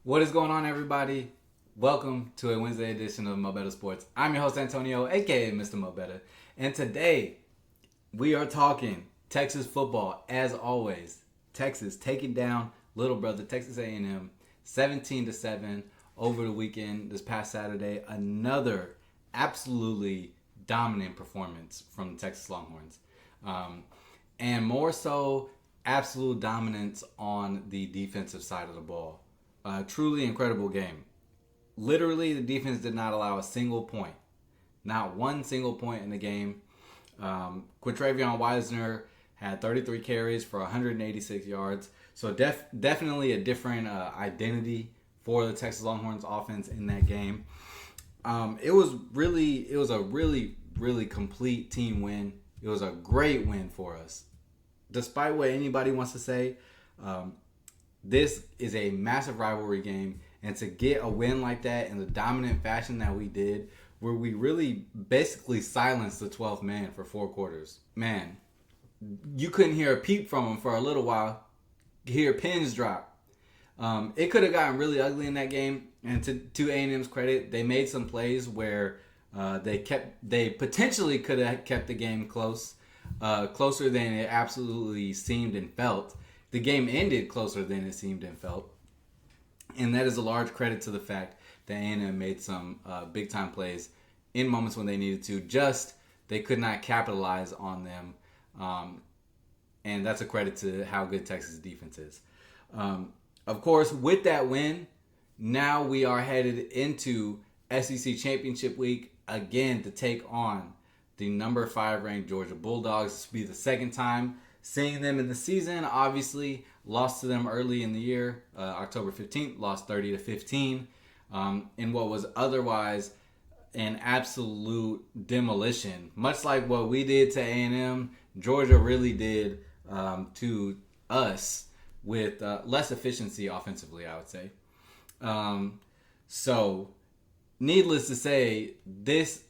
What is going on, everybody? Welcome to a Wednesday edition of Mo Better Sports. I'm your host, Antonio, aka Mr. Mo Better. And today, we are talking Texas football, as always. Texas taking down little brother Texas A&M 17-7 over the weekend this past Saturday. Another absolutely dominant performance from the Texas Longhorns. And more so, absolute dominance on the defensive side of the ball. Truly incredible game. Literally, the defense did not allow a single point. Not one single point in the game. Quintravion Wisner had 33 carries for 186 yards. So definitely a different identity for the Texas Longhorns offense in that game. It was a really complete team win. It was a great win for us. Despite what anybody wants to say, this is a massive rivalry game, and to get a win like that in the dominant fashion that we did, where we really basically silenced the 12th man for 4 quarters. Man, you couldn't hear a peep from them for a little while. Hear pins drop. It could have gotten really ugly in that game, and to A&M's credit, they made some plays where they potentially could have kept the game close, closer than it absolutely seemed and felt. The game ended closer than it seemed and felt. And that is a large credit to the fact that A&M made some big-time plays in moments when they needed to. Just they could not capitalize on them. And that's a credit to how good Texas defense is. Of course, with that win, now we are headed into SEC Championship Week again to take on the number 5 ranked Georgia Bulldogs. This will be the second time seeing them in the season. Obviously, lost to them early in the year, October 15th, lost 30-15, in what was otherwise an absolute demolition. Much like what we did to A&M, Georgia really did to us with less efficiency offensively, I would say. So, needless to say, this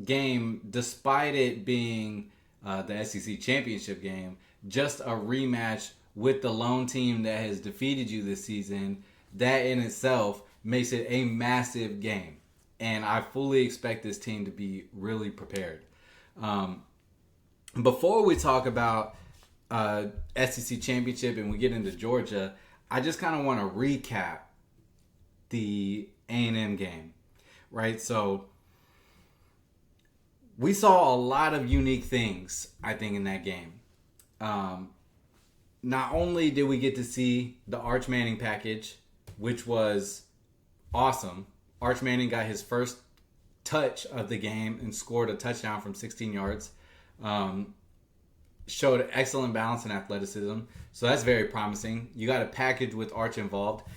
game, despite it being the SEC championship game, just a rematch with the lone team that has defeated you this season, that in itself makes it a massive game. And I fully expect this team to be really prepared. Before we talk about SEC championship and we get into Georgia, I just kind of want to recap the A&M game, right? So we saw a lot of unique things, I think, in that game. Not only did we get to see the Arch Manning package, which was awesome. Arch Manning got his first touch of the game and scored a touchdown from 16 yards. Showed excellent balance and athleticism. So that's very promising. You got a package with Arch involved.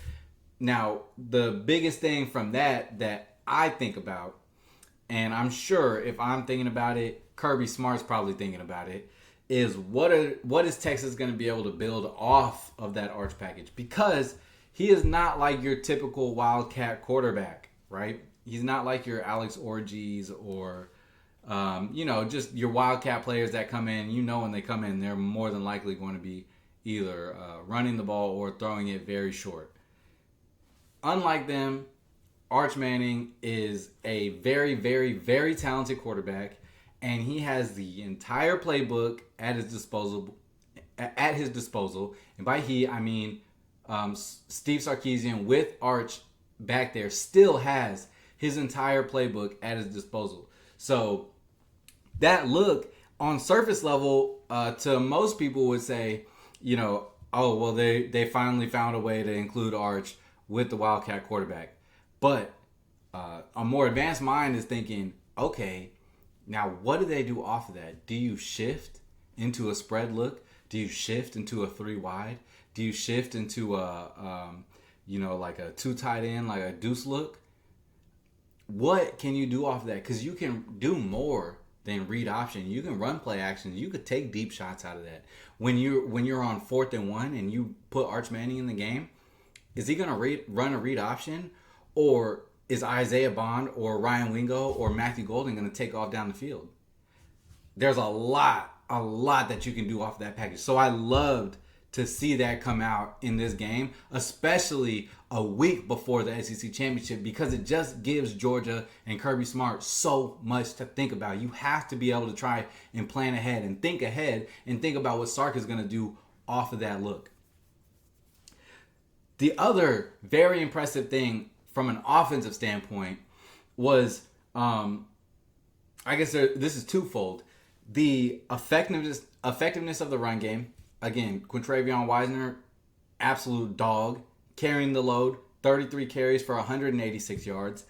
Now, the biggest thing from that I think about, and I'm sure if I'm thinking about it, Kirby Smart's probably thinking about it, is what is Texas going to be able to build off of that Arch package? Because he is not like your typical Wildcat quarterback, right? He's not like your Alex Orgees or, just your Wildcat players that come in. You know when they come in, they're more than likely going to be either running the ball or throwing it very short. Unlike them, Arch Manning is a very, very, very talented quarterback, and he has the entire playbook at his disposal. And by he, I mean Steve Sarkisian with Arch back there still has his entire playbook at his disposal. So that look on surface level to most people would say, oh well, they finally found a way to include Arch with the Wildcat quarterback. But a more advanced mind is thinking, okay, now what do they do off of that? Do you shift into a spread look? Do you shift into a 3 wide? Do you shift into like a 2 tight end, like a deuce look? What can you do off of that? Because you can do more than read option. You can run play action. You could take deep shots out of that. When you're on 4th and 1 and you put Arch Manning in the game, is he gonna run a read option, or is Isaiah Bond or Ryan Wingo or Matthew Golden gonna take off down the field? There's a lot that you can do off that package. So I loved to see that come out in this game, especially a week before the SEC championship, because it just gives Georgia and Kirby Smart so much to think about. You have to be able to try and plan ahead and think about what Sark is going to do off of that look. The other very impressive thing from an offensive standpoint was, I guess this is twofold. The effectiveness of the run game. Again, Quintravion Wisener, absolute dog, carrying the load, 33 carries for 186 yards.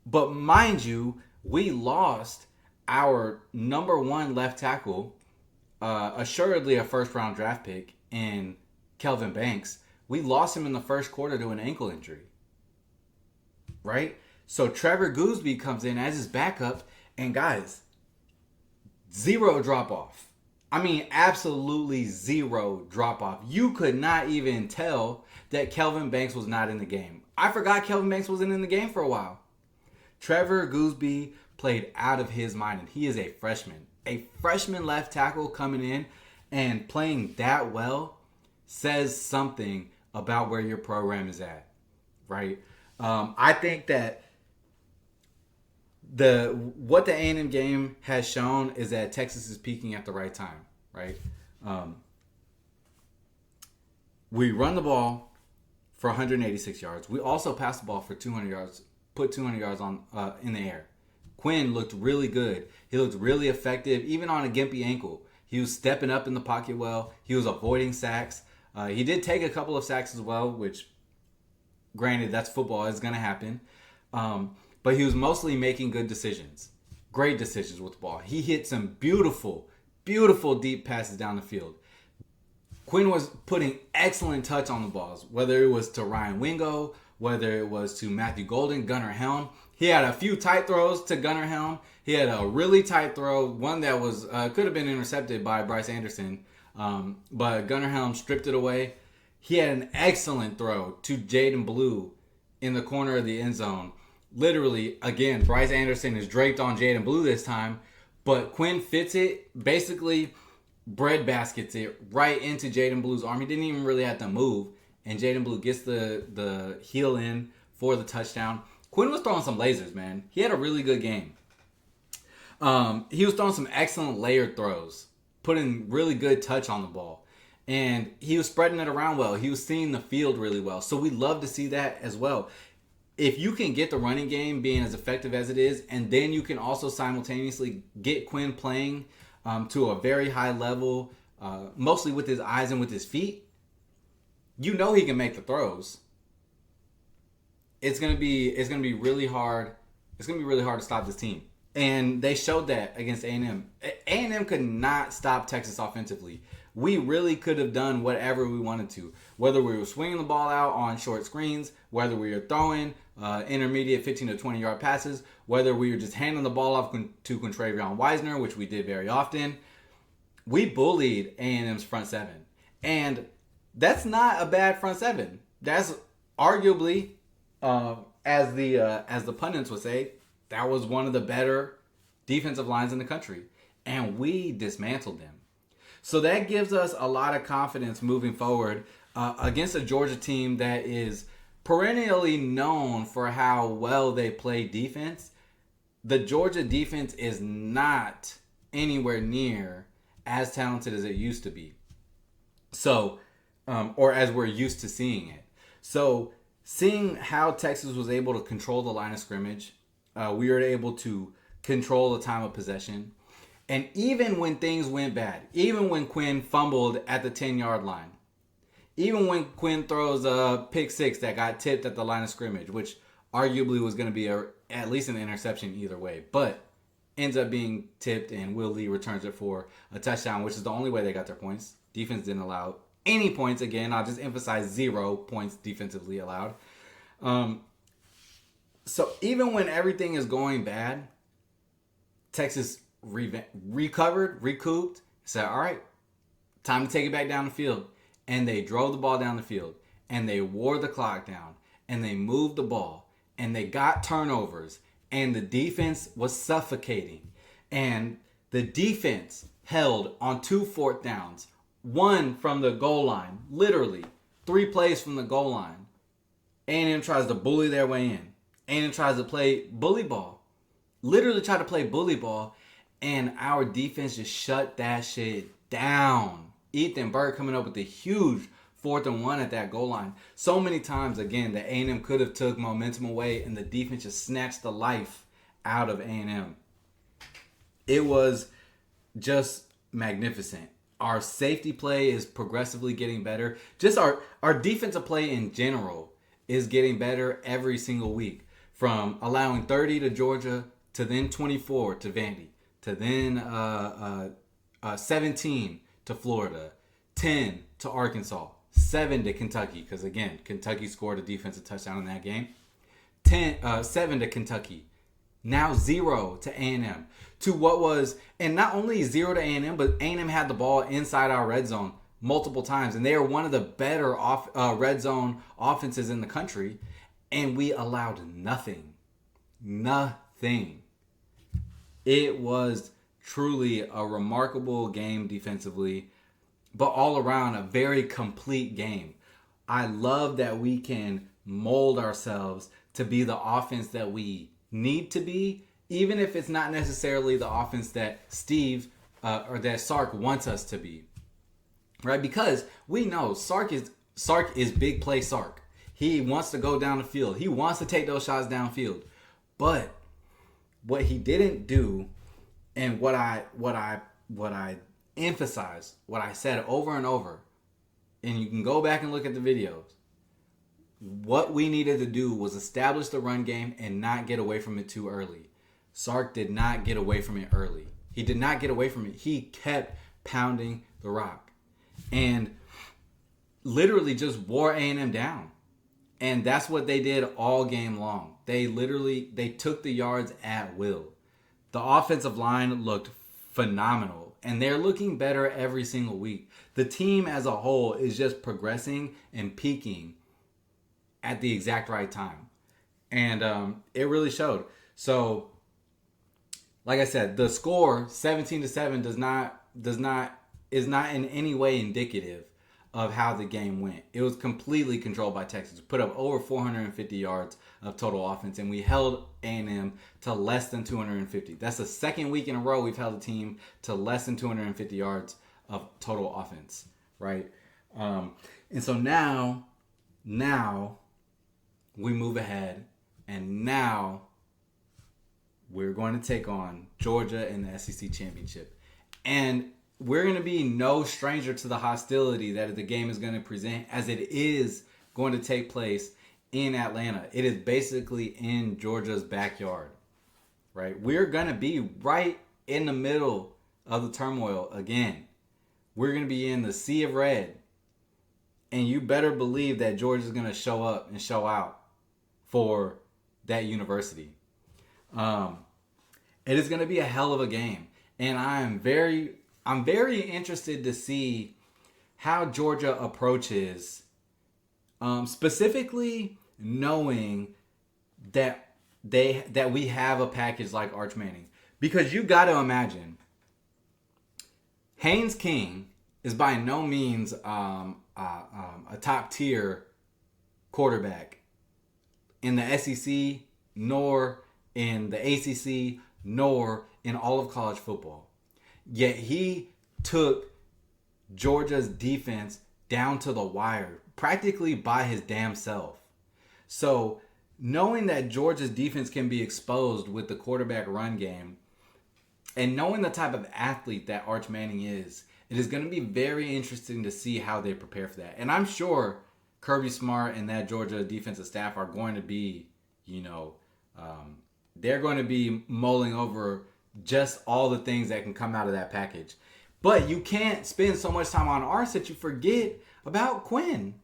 But mind you, we lost our number one left tackle, assuredly a first-round draft pick, in Kelvin Banks. We lost him in the first quarter to an ankle injury. Right? So Trevor Gooseby comes in as his backup, and guys, zero drop-off. I mean, absolutely zero drop-off. You could not even tell that Kelvin Banks was not in the game. I forgot Kelvin Banks wasn't in the game for a while. Trevor Gooseby played out of his mind, and he is a freshman. A freshman left tackle coming in and playing that well says something about where your program is at, right? I think that what the A&M game has shown is that Texas is peaking at the right time, right? We run the ball for 186 yards. We also pass the ball for 200 yards, put 200 yards on in the air. Quinn looked really good. He looked really effective, even on a gimpy ankle. He was stepping up in the pocket well. He was avoiding sacks. He did take a couple of sacks as well, which, granted, that's football. It's going to happen. But he was mostly making good decisions. Great decisions with the ball. He hit some beautiful, beautiful deep passes down the field. Quinn was putting excellent touch on the balls, whether it was to Ryan Wingo, whether it was to Matthew Golden, Gunnar Helm. He had a few tight throws to Gunnar Helm. He had a really tight throw, one that was could have been intercepted by Bryce Anderson, but Gunnar Helm stripped it away. He had an excellent throw to Jaden Blue in the corner of the end zone. Literally, again, Bryce Anderson is draped on Jaden Blue this time, but Quinn fits it, basically breadbaskets it right into Jaden Blue's arm. He didn't even really have to move, and Jaden Blue gets the heel in for the touchdown. Quinn was throwing some lasers, man. He had a really good game. He was throwing some excellent layered throws, putting really good touch on the ball. And he was spreading it around well. He was seeing the field really well. So we love to see that as well. If you can get the running game being as effective as it is, and then you can also simultaneously get Quinn playing to a very high level, mostly with his eyes and with his feet, you know he can make the throws. It's gonna be really hard. It's gonna be really hard to stop this team, and they showed that against A&M. A&M could not stop Texas offensively. We really could have done whatever we wanted to, whether we were swinging the ball out on short screens, whether we were throwing intermediate 15 to 20 yard passes, whether we were just handing the ball off to Quintravion Wisener, which we did very often. We bullied A&M's front seven, and that's not a bad front seven. That's arguably, as the pundits would say, that was one of the better defensive lines in the country, and we dismantled them. So that gives us a lot of confidence moving forward against a Georgia team that is perennially known for how well they play defense. The Georgia defense is not anywhere near as talented as it used to be. So, or as we're used to seeing it. So, seeing how Texas was able to control the line of scrimmage, we were able to control the time of possession. And even when things went bad, even when Quinn fumbled at the 10-yard line, even when Quinn throws a pick six that got tipped at the line of scrimmage, which arguably was going to be at least an interception either way, but ends up being tipped and Will Lee returns it for a touchdown, which is the only way they got their points. Defense didn't allow any points. Again, I'll just emphasize 0 points defensively allowed. So even when everything is going bad, Texas recouped, said, all right, time to take it back down the field. And they drove the ball down the field. And they wore the clock down. And they moved the ball. And they got turnovers. And the defense was suffocating. And the defense held on 2 4th downs one from the goal line, literally 3 plays from the goal line, A&M tries to bully their way in. A&M tries to play bully ball. Literally try to play bully ball, and our defense just shut that shit down. Ethan Burke coming up with a huge 4th and 1 at that goal line. So many times, again, that A&M could have took momentum away, and the defense just snatched the life out of A&M. It was just magnificent. Our safety play is progressively getting better. Just our defensive play in general is getting better every single week. From allowing 30 to Georgia, to then 24 to Vandy, to then 17 to Florida, 10 to Arkansas, 7 to Kentucky, because again, Kentucky scored a defensive touchdown in that game. 7 to Kentucky. Now 0 to A&M. To what was, and not only 0 to A&M, but A&M had the ball inside our red zone multiple times, and they are one of the better red zone offenses in the country, and we allowed nothing. Nothing. It was truly a remarkable game defensively, but all around a very complete game. I love that we can mold ourselves to be the offense that we need to be, even if it's not necessarily the offense that Steve or that Sark wants us to be, right? Because we know Sark is big play Sark. He wants to go down the field. He wants to take those shots downfield. But what he didn't do, and what I emphasized, what I said over and over, and you can go back and look at the videos, what we needed to do was establish the run game and not get away from it too early. Sark did not get away from it early. He did not get away from it. He kept pounding the rock and literally just wore A&M down. And that's what they did all game long. They took the yards at will. The offensive line looked phenomenal, and they're looking better every single week. The team as a whole is just progressing and peaking at the exact right time. And it really showed. So, like I said, the score 17-7 is not in any way indicative of how the game went. It was completely controlled by Texas. Put up over 450 yards of total offense, and we held A&M to less than 250. That's the second week in a row we've held a team to less than 250 yards of total offense, right? And so now we move ahead, and now we're going to take on Georgia in the SEC Championship. And we're going to be no stranger to the hostility that the game is going to present, as it is going to take place in Atlanta. It is basically in Georgia's backyard, right? We're going to be right in the middle of the turmoil again. We're going to be in the sea of red. And you better believe that Georgia's going to show up and show out for that university. It is going to be a hell of a game. And I'm very interested to see how Georgia approaches, specifically knowing that we have a package like Arch Manning. Because you got to imagine, Haynes King is by no means a top tier quarterback in the SEC, nor in the ACC, nor in all of college football. Yet he took Georgia's defense down to the wire, practically by his damn self. So knowing that Georgia's defense can be exposed with the quarterback run game, and knowing the type of athlete that Arch Manning is, it is going to be very interesting to see how they prepare for that. And I'm sure Kirby Smart and that Georgia defensive staff are going to be, they're going to be mulling over just all the things that can come out of that package. But you can't spend so much time on Arch that you forget about Quinn.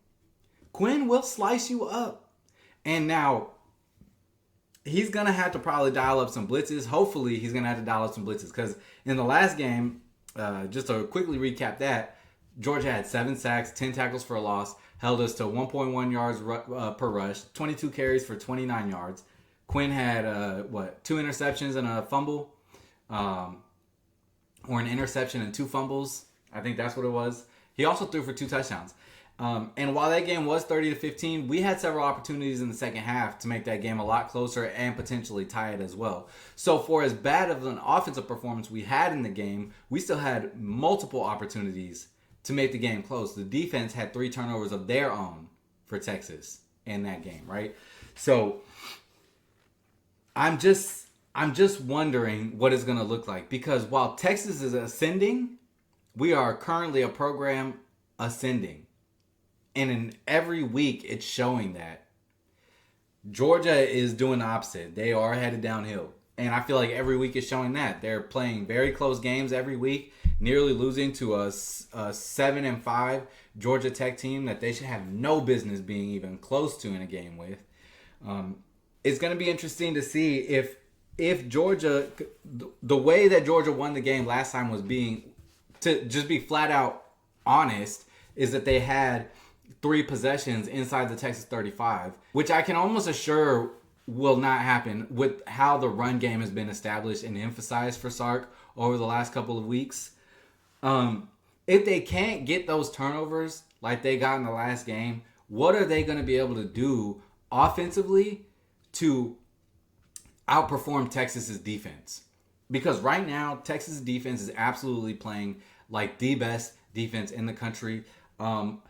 Quinn will slice you up. And now, he's going to have to probably dial up some blitzes. Hopefully, he's going to have to dial up some blitzes. Because in the last game, just to quickly recap that, Georgia had 7 sacks, 10 tackles for a loss, held us to 1.1 yards per rush, 22 carries for 29 yards. Quinn had, 2 interceptions and a fumble, or an interception and 2 fumbles. I think that's what it was. He also threw for 2 touchdowns. And while that game was 30-15, we had several opportunities in the second half to make that game a lot closer and potentially tie it as well. So for as bad of an offensive performance we had in the game, we still had multiple opportunities to make the game close. The defense had 3 turnovers of their own for Texas in that game, right? So I'm just wondering what it's going to look like, because while Texas is ascending, we are currently a program ascending. And in every week, it's showing that. Georgia is doing the opposite. They are headed downhill. And I feel like every week is showing that. They're playing very close games every week, nearly losing to a 7-5 Georgia Tech team that they should have no business being even close to in a game with. It's going to be interesting to see if Georgia, the way that Georgia won the game last time was to just be flat out honest, is that they had 3 possessions inside the Texas 35, which I can almost assure will not happen with how the run game has been established and emphasized for Sark over the last couple of weeks. If they can't get those turnovers like they got in the last game, what are they going to be able to do offensively to outperform Texas's defense? Because right now, Texas defense is absolutely playing like the best defense in the country.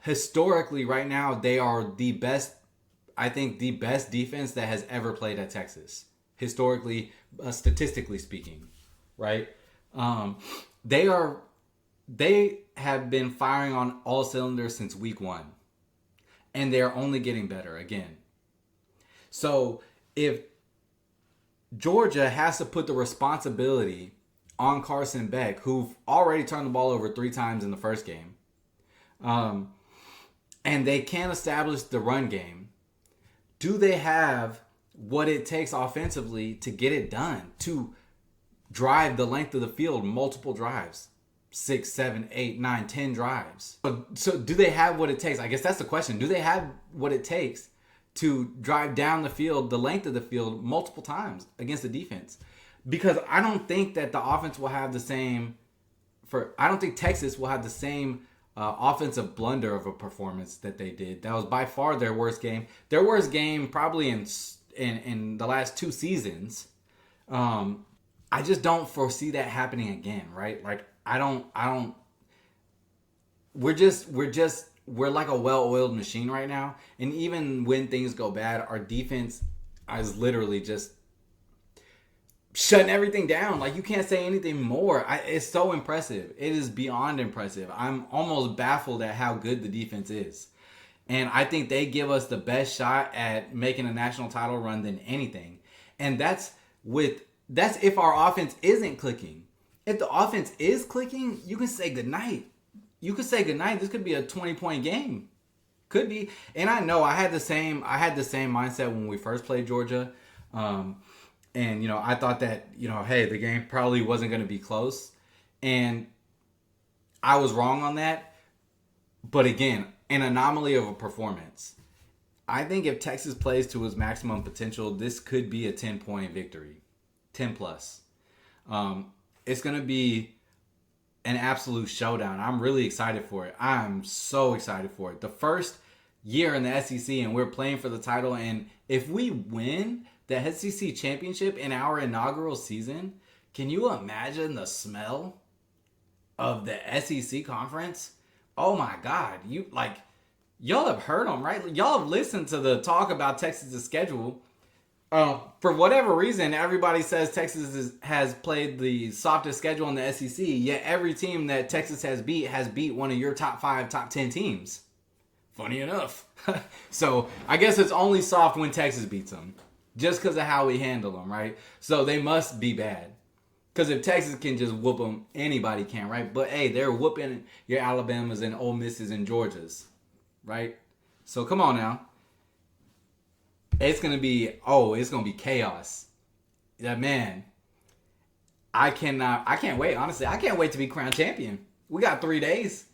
Historically, right now, they are the best, I think, the best defense that has ever played at Texas. Historically, statistically speaking, right? They have been firing on all cylinders since week 1. And they're only getting better again. So if Georgia has to put the responsibility on Carson Beck, who already turned the ball over 3 times in the first game, and they can't establish the run game, do they have what it takes offensively to get it done, to drive the length of the field, multiple drives, 6, 7, 8, 9, 10 drives? So do they have what it takes? I guess that's the question. Do they have what it takes to drive down the field, the length of the field, multiple times against the defense? Because I don't think that the offense will have the same, I don't think Texas will have the same offensive blunder of a performance that they did. That was by far their worst game. Their worst game probably in the last 2 seasons. I just don't foresee that happening again, right? Like we're like a well-oiled machine right now. And even when things go bad, our defense is literally just shutting everything down. Like, you can't say anything more. It's so impressive. It is beyond impressive. I'm almost baffled at how good the defense is. And I think they give us the best shot at making a national title run than anything. And that's if our offense isn't clicking. If the offense is clicking, you can say goodnight. You could say goodnight. This could be a 20-point game. Could be. And I know I had the same mindset when we first played Georgia. And, I thought that, hey, the game probably wasn't going to be close. And I was wrong on that. But again, an anomaly of a performance. I think if Texas plays to its maximum potential, this could be a 10-point victory. 10 plus. It's going to be an absolute showdown. I'm really excited for it. I'm so excited for it. The first year in the SEC, and we're playing for the title. And if we win the SEC championship in our inaugural season, can you imagine the smell of the SEC conference? Oh my God. Y'all have heard them, right? Y'all have listened to the talk about Texas' schedule. For whatever reason, everybody says Texas has played the softest schedule in the SEC, yet every team that Texas has beat one of your top 5, top 10 teams. Funny enough. So I guess it's only soft when Texas beats them. Just because of how we handle them, right? So they must be bad. Because if Texas can just whoop them, anybody can, right? But hey, they're whooping your Alabamas and Ole Misses and Georgias, right? So come on now. It's gonna be chaos. Yeah, man. I can't wait. Honestly, I can't wait to be crowned champion. We got 3 days.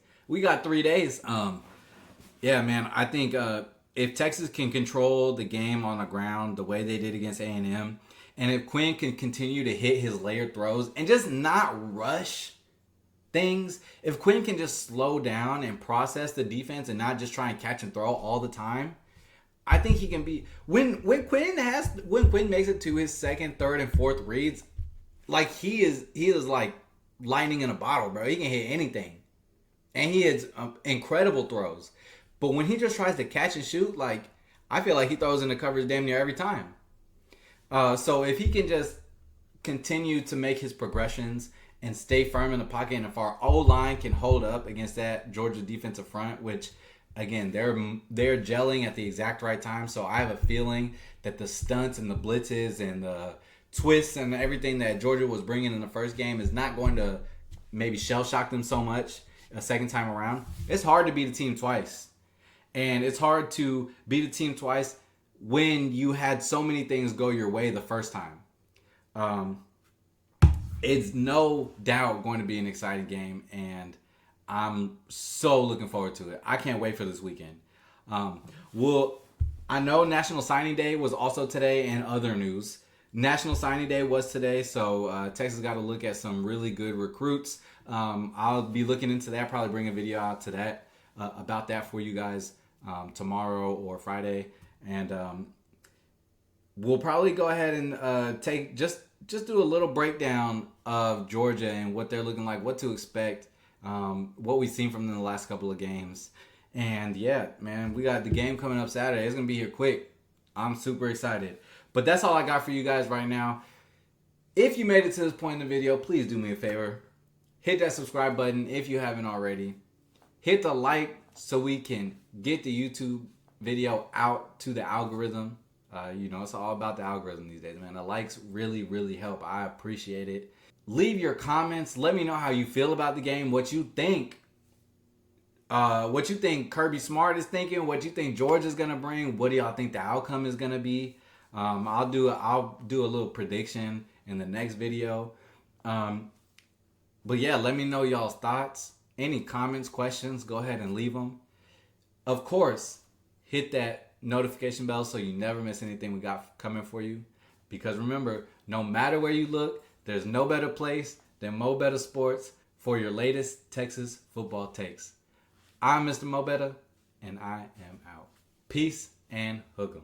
Yeah, man. I think if Texas can control the game on the ground the way they did against A&M, and if Quinn can continue to hit his layered throws and just not rush if Quinn can just slow down and process the defense and not just try and catch and throw all the time, I think he can be when Quinn makes it to his second, third, and fourth reads, like he is like lightning in a bottle, bro. He can hit anything, and he has incredible throws. But when he just tries to catch and shoot, like I feel like he throws in the coverage damn near every time. So if he can just continue to make his progressions and stay firm in the pocket, and if our O-line can hold up against that Georgia defensive front, which again they're gelling at the exact right time, so I have a feeling that the stunts and the blitzes and the twists and everything that Georgia was bringing in the first game is not going to maybe shell shock them so much a second time around. It's hard to beat a team twice. And it's hard to beat a team twice when you had so many things go your way the first time. It's no doubt going to be an exciting game, and I'm so looking forward to it. I can't wait for this weekend. I know National Signing Day was also today, and other news. National Signing Day was today, so Texas got to look at some really good recruits. I'll be looking into that, probably bring a video out to that about that for you guys tomorrow or Friday, and we'll probably go ahead and take just do a little breakdown of Georgia and what they're looking like, what to expect, what we've seen from them in the last couple of games. And yeah, man, we got the game coming up Saturday. It's gonna be here quick. I'm super excited. But that's all I got for you guys right now. If you made it to this point in the video, please do me a favor. Hit that subscribe button if you haven't already. Hit the like so we can get the YouTube video out to the algorithm. It's all about the algorithm these days, man. The likes really, really help. I appreciate it. Leave your comments. Let me know how you feel about the game, what you think. What you think Kirby Smart is thinking, what you think Georgia's gonna bring, what do y'all think the outcome is gonna be? I'll do a little prediction in the next video. But yeah, let me know y'all's thoughts. Any comments, questions, go ahead and leave them. Of course, hit that notification bell so you never miss anything we got coming for you. Because remember, no matter where you look, there's no better place than Mo Better Sports for your latest Texas football takes. I'm Mr. Mo Better, and I am out. Peace and hook 'em.